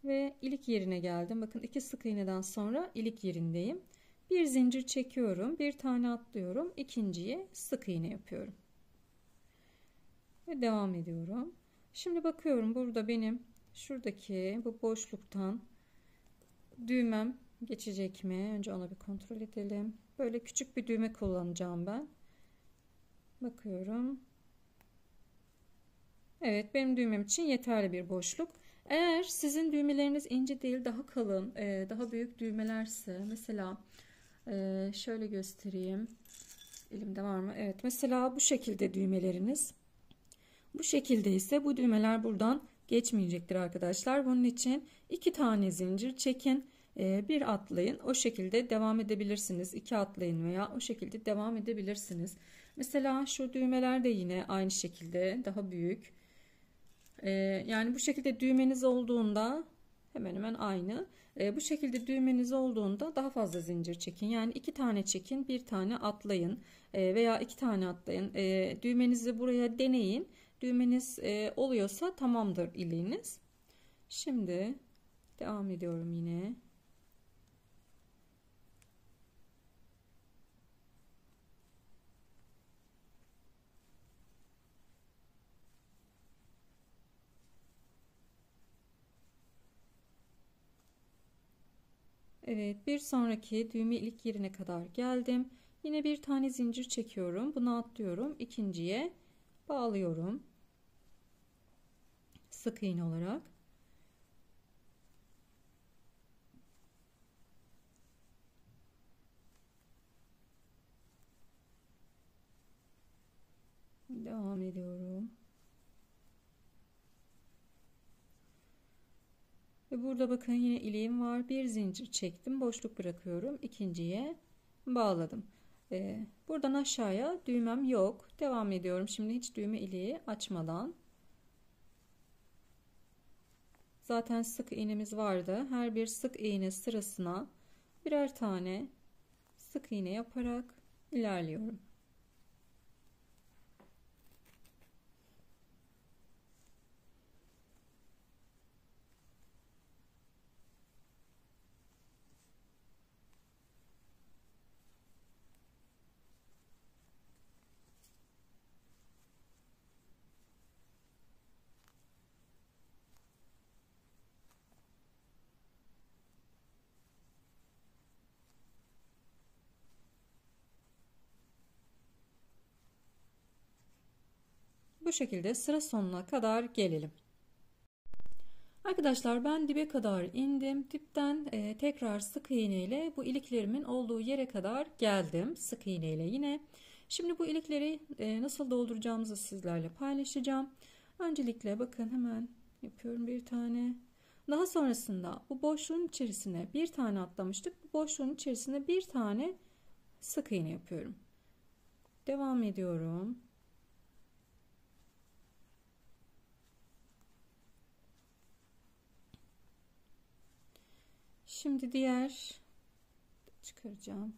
Ve ilik yerine geldim. Bakın 2 sık iğneden sonra ilik yerindeyim. Bir zincir çekiyorum. Bir tane atlıyorum. İkinciye sık iğne yapıyorum. Ve devam ediyorum. Şimdi bakıyorum burada benim şuradaki bu boşluktan düğmem geçecek mi? Önce ona bir kontrol edelim. Böyle küçük bir düğme kullanacağım ben. Bakıyorum. Evet, benim düğmem için yeterli bir boşluk. Eğer sizin düğmeleriniz ince değil, daha kalın, daha büyük düğmelerse, mesela şöyle göstereyim. Elimde var mı? Evet, mesela bu şekilde düğmeleriniz. Bu şekilde ise bu düğmeler buradan geçmeyecektir arkadaşlar. Bunun için 2 tane zincir çekin. Bir atlayın. O şekilde devam edebilirsiniz. 2 atlayın veya o şekilde devam edebilirsiniz. Mesela şu düğmeler de yine aynı şekilde daha büyük. Yani bu şekilde düğmeniz olduğunda hemen hemen aynı. Bu şekilde düğmeniz olduğunda daha fazla zincir çekin. Yani 2 tane çekin, bir tane atlayın veya 2 tane atlayın. Düğmenizi buraya deneyin. Düğmeniz oluyorsa tamamdır iliğiniz. Şimdi devam ediyorum yine. Evet, bir sonraki düğme ilik yerine kadar geldim. Yine bir tane zincir çekiyorum. Bunu atlıyorum. İkinciye bağlıyorum. Sık iğne olarak. Devam ediyorum. Ve burada bakın yine iliğim var. Bir zincir çektim. Boşluk bırakıyorum. İkinciye bağladım. Buradan aşağıya düğmem yok. Devam ediyorum. Şimdi hiç düğme iliği açmadan. Zaten sık iğnemiz vardı. Her bir sık iğne sırasına birer tane sık iğne yaparak ilerliyorum. Bu şekilde sıra sonuna kadar gelelim. Arkadaşlar ben dibe kadar indim. Dipten tekrar sık iğne ile bu iliklerimin olduğu yere kadar geldim. Sık iğne ile yine. Şimdi bu ilikleri nasıl dolduracağımızı sizlerle paylaşacağım. Öncelikle bakın hemen yapıyorum bir tane. Daha sonrasında bu boşluğun içerisine bir tane atlamıştık. Bu boşluğun içerisine bir tane sık iğne yapıyorum. Devam ediyorum. Şimdi çıkaracağım.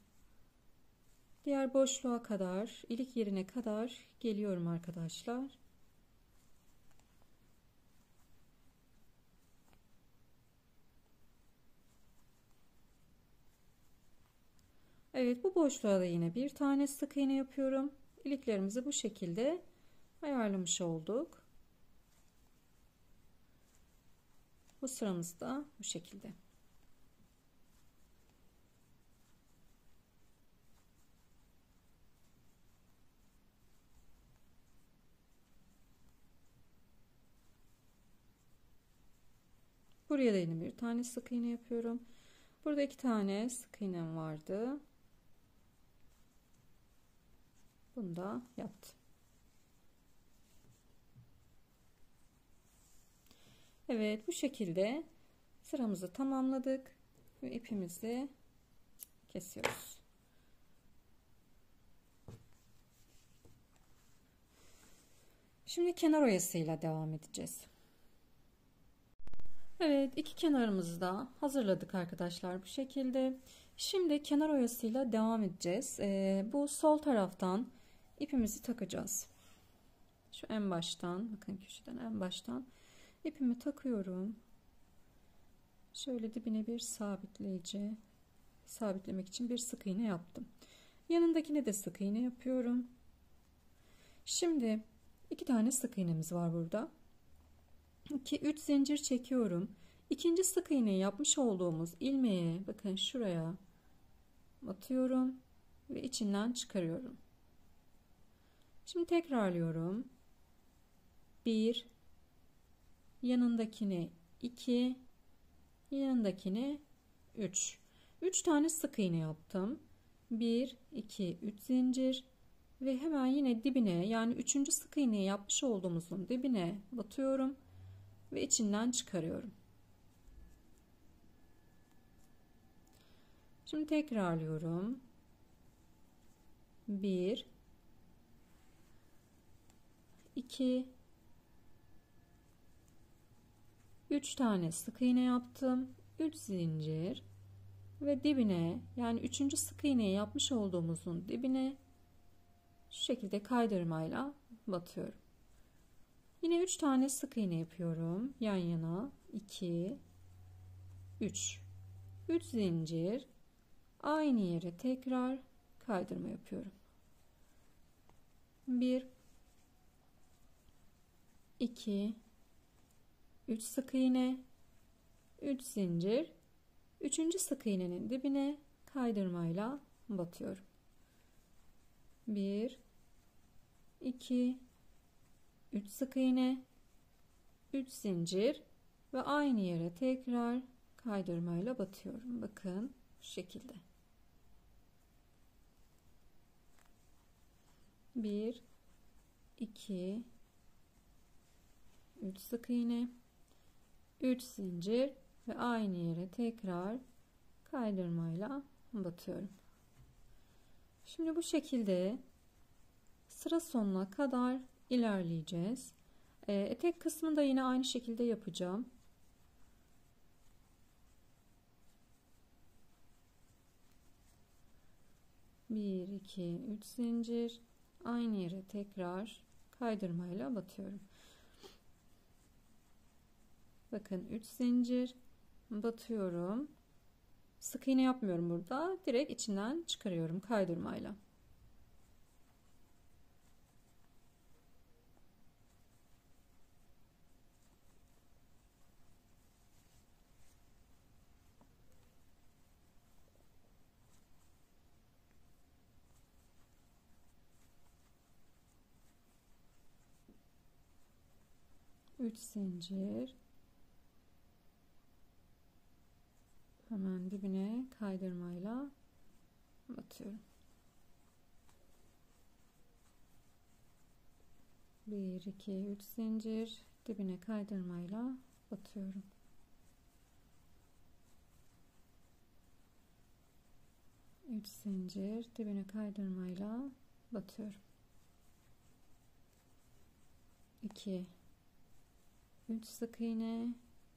Diğer boşluğa kadar, ilik yerine kadar geliyorum arkadaşlar. Evet, bu boşluğa da yine bir tane sık iğne yapıyorum. İliklerimizi bu şekilde ayarlamış olduk. Bu sıramız da bu şekilde. Buraya da yine bir tane sık iğne yapıyorum. Burada iki tane sık iğnem vardı. Bunu da yaptım. Evet, bu şekilde sıramızı tamamladık ve ipimizi kesiyoruz. Şimdi kenar oyasıyla devam edeceğiz. Evet, iki kenarımızı da hazırladık arkadaşlar bu şekilde. Şimdi kenar oyasıyla devam edeceğiz. Bu sol taraftan ipimizi takacağız. Şu en baştan, bakın köşeden en baştan ipimi takıyorum. Şöyle dibine bir sabitlemek için bir sık iğne yaptım. Yanındakine de sık iğne yapıyorum. Şimdi iki tane sık iğnemiz var burada. 2-3 zincir çekiyorum. İkinci sık iğneyi yapmış olduğumuz ilmeğe bakın şuraya batıyorum ve içinden çıkarıyorum. Şimdi tekrarlıyorum. 1, yanındakine 2, yanındakine 3. 3 tane sık iğne yaptım. 1, 2, 3 zincir ve hemen yine dibine, yani 3. sık iğneyi yapmış olduğumuzun dibine batıyorum ve içinden çıkarıyorum. Şimdi tekrarlıyorum. 1, 2, 3 tane sık iğne yaptım. 3 zincir ve dibine, yani 3. sık iğneyi yapmış olduğumuzun dibine şu şekilde kaydırmayla batıyorum. Yine 3 tane sık iğne yapıyorum. Yan yana 2, 3. 3 zincir, aynı yere tekrar kaydırma yapıyorum. 1, 2, 3 sık iğne, 3 zincir, 3. sık iğnenin dibine kaydırmayla batıyorum. 1, 2, 3 sık iğne, 3 zincir ve aynı yere tekrar kaydırmayla batıyorum. Bakın bu şekilde. 1, 2 3 sık iğne, 3 zincir ve aynı yere tekrar kaydırmayla batıyorum. Şimdi bu şekilde sıra sonuna kadar ilerleyeceğiz. Etek kısmını da yine aynı şekilde yapacağım. Bir, iki, üç zincir, aynı yere tekrar kaydırmayla batıyorum. Bakın 3 zincir batıyorum. Sık iğne yapmıyorum burada. Direkt içinden çıkarıyorum kaydırmayla. Üç zincir. Hemen dibine kaydırmayla batıyorum. 1 2 3 zincir, dibine kaydırmayla batıyorum. 3 zincir, dibine kaydırmayla batıyorum. 2 3 sık iğne,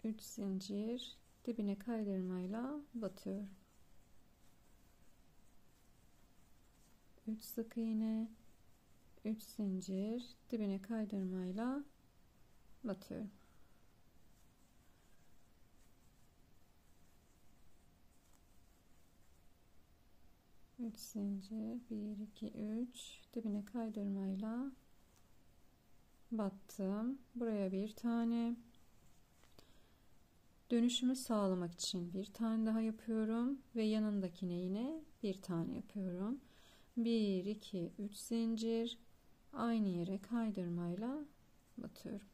3 zincir, dibine kaydırmayla batıyorum. 3 sık iğne, 3 zincir, dibine kaydırmayla batıyorum. Üç zincir, 1 2 3, dibine kaydırmayla battım. Buraya bir tane, dönüşümü sağlamak için bir tane daha yapıyorum ve yanındakine yine bir tane yapıyorum. 1 2 3 zincir, aynı yere kaydırmayla batıyorum.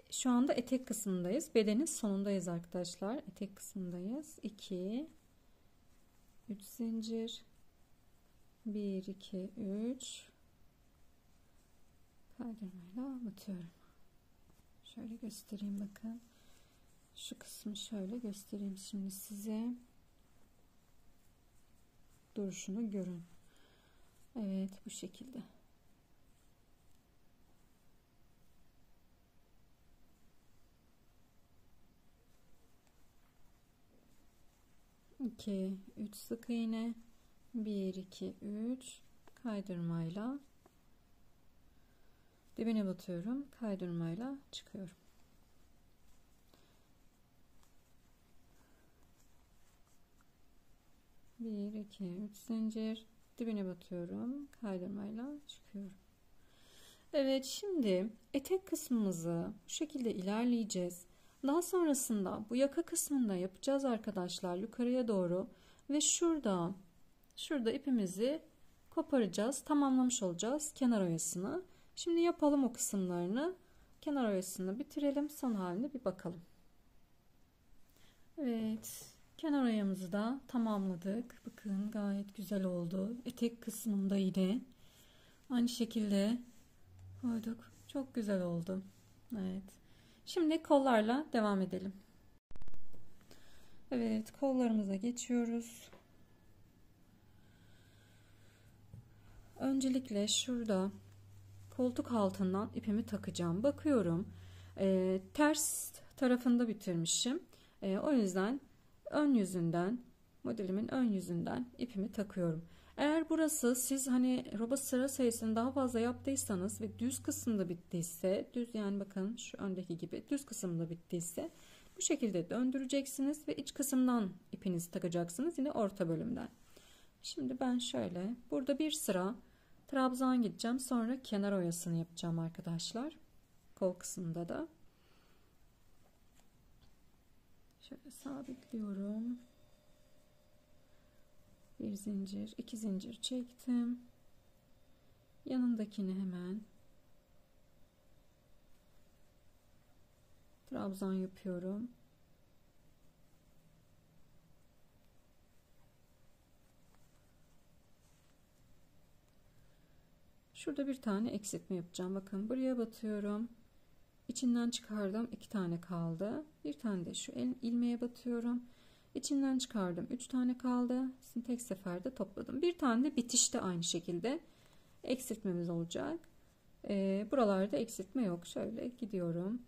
Şu anda etek kısmındayız. Bedenin sonundayız arkadaşlar. Etek kısmındayız. 2 3 zincir, 1 2 3, kaydırmayla batıyorum. Şöyle göstereyim, bakın. Şu kısmı şöyle göstereyim şimdi size. Duruşunu görün. Evet, bu şekilde. 2 3 sık iğne, 1 2 3, kaydırmayla dibine batıyorum, kaydırmayla çıkıyorum. Bir iki üç zincir, dibine batıyorum, kaydırmayla çıkıyorum. Evet, şimdi etek kısmımızı bu şekilde ilerleyeceğiz. Daha sonrasında bu yaka kısmında yapacağız arkadaşlar, yukarıya doğru ve şurada ipimizi koparacağız, tamamlamış olacağız kenar oyasını. Şimdi yapalım o kısımlarını, kenar oyasını bitirelim, son haline bir bakalım. Evet, kenar oyamızı da tamamladık. Bakın gayet güzel oldu. Etek kısmında yine aynı şekilde koyduk. Çok güzel oldu. Evet. Şimdi kollarla devam edelim. Evet, kollarımıza geçiyoruz. Öncelikle şurada koltuk altından ipimi takacağım. Bakıyorum ters tarafında bitirmişim. O yüzden ön yüzünden, modelimin ön yüzünden ipimi takıyorum. Eğer burası siz hani roba sıra sayısını daha fazla yaptıysanız ve düz kısımda bittiyse, düz yani bakın şu öndeki gibi düz kısımda bittiyse bu şekilde döndüreceksiniz ve iç kısımdan ipinizi takacaksınız yine orta bölümden. Şimdi ben şöyle burada bir sıra trabzan gideceğim, sonra kenar oyasını yapacağım arkadaşlar. Kol kısmında da şöyle sabitliyorum. Bir zincir, iki zincir çektim. Yanındakini hemen trabzan yapıyorum. Şurada bir tane eksiltme yapacağım. Bakın buraya batıyorum. İçinden çıkardım. 2 tane kaldı. Bir tane de şu ilmeğe batıyorum. İçinden çıkardım. 3 tane kaldı. Şimdi tek seferde topladım. Bir tane de bitişte aynı şekilde eksiltmemiz olacak. Buralarda eksiltme yok. Şöyle gidiyorum.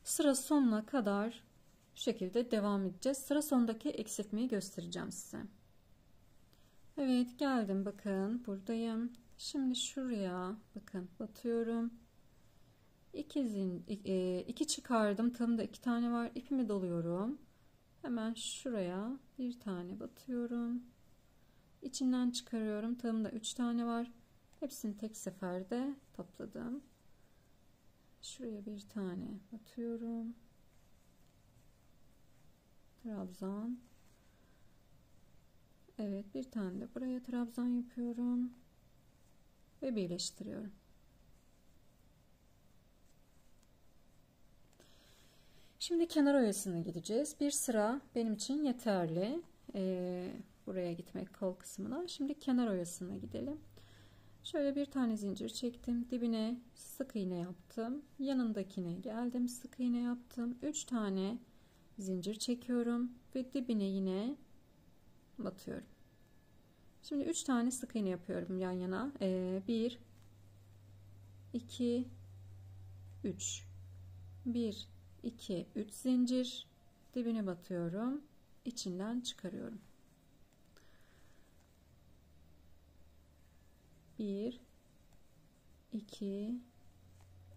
Sıra sonuna kadar bu şekilde devam edeceğiz. Sıra sonundaki eksiltmeyi göstereceğim size. Evet, geldim. Bakın buradayım. Şimdi şuraya bakın batıyorum. İki çıkardım. Tığımda 2 tane var. İpimi doluyorum. Hemen şuraya bir tane batıyorum. İçinden çıkarıyorum. Tığımda 3 tane var. Hepsini tek seferde topladım. Şuraya bir tane batıyorum. Trabzan. Evet, bir tane de buraya trabzan yapıyorum ve birleştiriyorum. Şimdi kenar oyasına gideceğiz. Bir sıra benim için yeterli. Buraya gitmek kol kısmına. Şimdi kenar oyasına gidelim. Şöyle bir tane zincir çektim. Dibine sık iğne yaptım. Yanındakine geldim. Sık iğne yaptım. 3 tane zincir çekiyorum ve dibine yine batıyorum. Şimdi 3 tane sık iğne yapıyorum yan yana. 1 2 3 1 2 3 zincir, dibine batıyorum, içinden çıkarıyorum. 1 2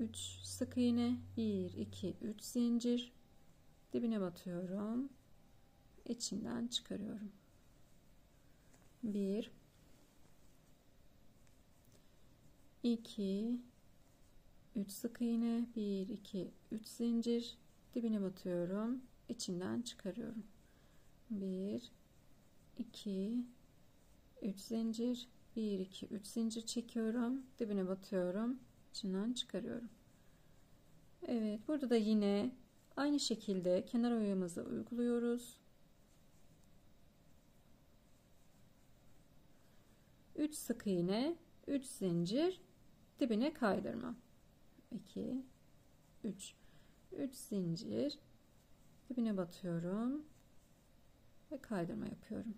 3 sık iğne, 1 2 3 zincir, dibine batıyorum, içinden çıkarıyorum. 1 2 3 sık iğne, 1 2 3 zincir, dibine batıyorum, içinden çıkarıyorum. 1 2 3 zincir, 1 2 3 zincir çekiyorum, dibine batıyorum, içinden çıkarıyorum. Evet, burada da yine aynı şekilde kenar oyamızı uyguluyoruz. 3 sık iğne, 3 zincir, dibine kaydırma. 2 3 3 zincir, dibine batıyorum ve kaydırma yapıyorum.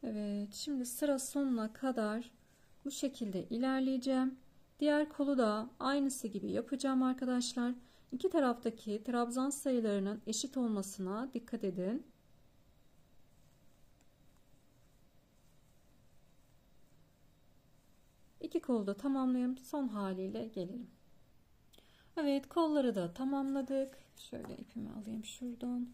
Evet, şimdi sıra sonuna kadar bu şekilde ilerleyeceğim. Diğer kolu da aynısı gibi yapacağım arkadaşlar. İki taraftaki trabzan sayılarının eşit olmasına dikkat edin. İki kolu da tamamlayalım. Son haliyle gelelim. Evet, kolları da tamamladık. Şöyle ipimi alayım şuradan.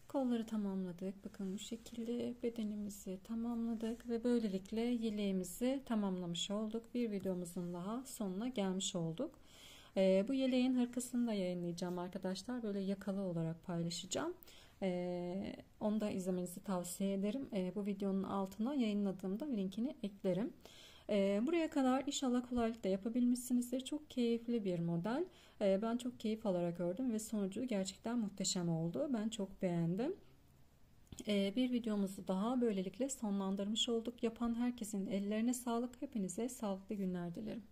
Kolları tamamladık. Bakın bu şekilde bedenimizi tamamladık ve böylelikle yeleğimizi tamamlamış olduk. Bir videomuzun daha sonuna gelmiş olduk. Bu yeleğin hırkasını da yayınlayacağım arkadaşlar. Böyle yakalı olarak paylaşacağım. Onu da izlemenizi tavsiye ederim. Bu videonun altına yayınladığımda linkini eklerim. Buraya kadar inşallah kolaylıkla yapabilmişsinizdir. Çok keyifli bir model. Ben çok keyif alarak gördüm ve sonucu gerçekten muhteşem oldu. Ben çok beğendim. Bir videomuzu daha böylelikle sonlandırmış olduk. Yapan herkesin ellerine sağlık. Hepinize sağlıklı günler dilerim.